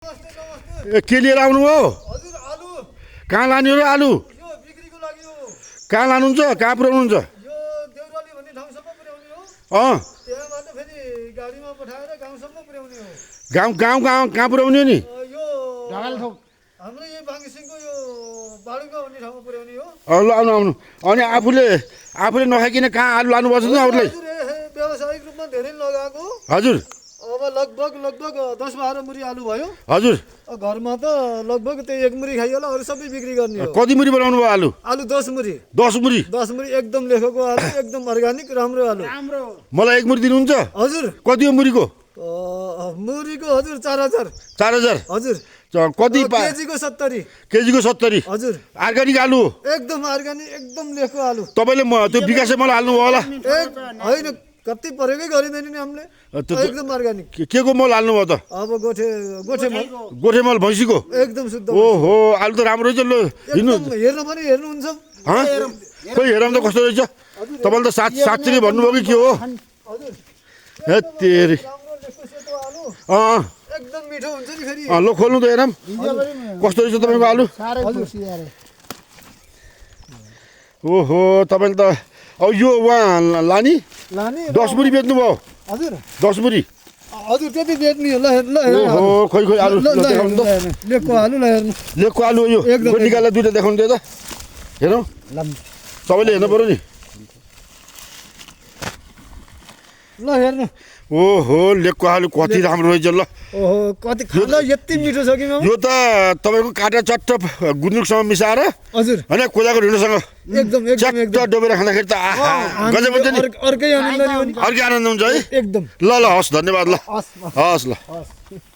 के लिएर आउनु हो? हजुर आलु कहाँ लाने हो र आलु? यो बिक्रीको लागि हो। कहाँ लानुहुन्छ? कहाँ पुर्याउनुहुन्छ? यो देउराली भन्ने ठाउँसम्म पुर्याउने हो। त्यहाँबाट फेरि गाडीमा पठाएर गाउँसम्म पुर्याउने हो। गाउँ गाउँ गाउँ कहाँ पुर्याउने हो नि? यो हाम्रो यही बाङ्गसिङको यो बाडुगा भन्ने ठाउँमा पुर्याउने हो। ल आउनु आउनु। अनि आफूले नखाइकन कहाँ आलु लानुपर्छ नि अरूलाई? हजुर व्यावसायिक रूपमा धेरै लगाएको। हजुर अब लगभग 10-12 मुरी आलु भयो। हजुर। घरमा त लगभग त्यही 1 मुरी खाइएला, अरू सबै बिक्री गर्ने हो। कति मुरी बनाउनु भयो आलु? आलु 10 मुरी। 10 मुरी? 10 मुरी एकदम लेखेको आलु, एकदम अर्ग्यानिक राम्रो आलु। मलाई 1 मुरी दिनुहुन्छ? हजुर। कति हो मुरीको? मुरीको हजुर 4000। 4000? हजुर। कति केजीको 70। केजीको 70? हजुर। अर्ग्यानिक आलु हो? एकदम अर्ग्यानिक, एकदम लेखको आलु। तपाईँले त्यो विकासे मल हाल्नु भयो होला? होइन, कति प्रयोगै गरिँदैन नि हामीले। एकदम अर्ग्यानिक। के को मल हाल्नु भयो त? अब गोठे मल। गोठे मल भैँसीको? एकदम शुद्ध। ओहो, आलु त राम्रो रहेछ। ल हिँड्नु। हेर्नु पनि हेर्नुहुन्छ? खोइ हेरौँ त कस्तो रहेछ। तपाईँले त साँच्चै नै भन्नुभयो कि के हो? हजुर। हे तेरी। राम्रो लेखको सेतो आलु। एकदम मिठो हुन्छ नि फेरि। ल खोल्नु त हेरौँ कस्तो रहेछ तपाईँको आलु। ओहो, तपाईँले त अब यो उहाँ लाने 10 मुरी बेच्नु भयो? हजुर। 10 मुरी? हजुर त्यति बेच्ने हो। ल ओहो, खोइ आलु देखाउनु त। लेखको आलु ल हेर्नु। लेखको आलु यो गोटीकालाई दुइटा देखाउनु दियो त। हेरौँ तपाईँले हेर्नु पऱ्यो नि। ल हेर्नु। ओहो, लेखको आलु कति राम्रो रहेछ। ल ओहो, कति खाँदा यति मिठो छ कि यो त तपाईँको काँटा चट्ट गुन्द्रुकसँग मिसाएर हजुर होइन कोदाको ढिँडोसँग एकदम च्याट्ट डोबेर खाँदाखेरि त आहा गजब हुन्छ नि। अर्कै आनन्द अर्कै आनन्द हुन्छ है। एकदम। ल हस्, धन्यवाद। ल हस्। हस्। ल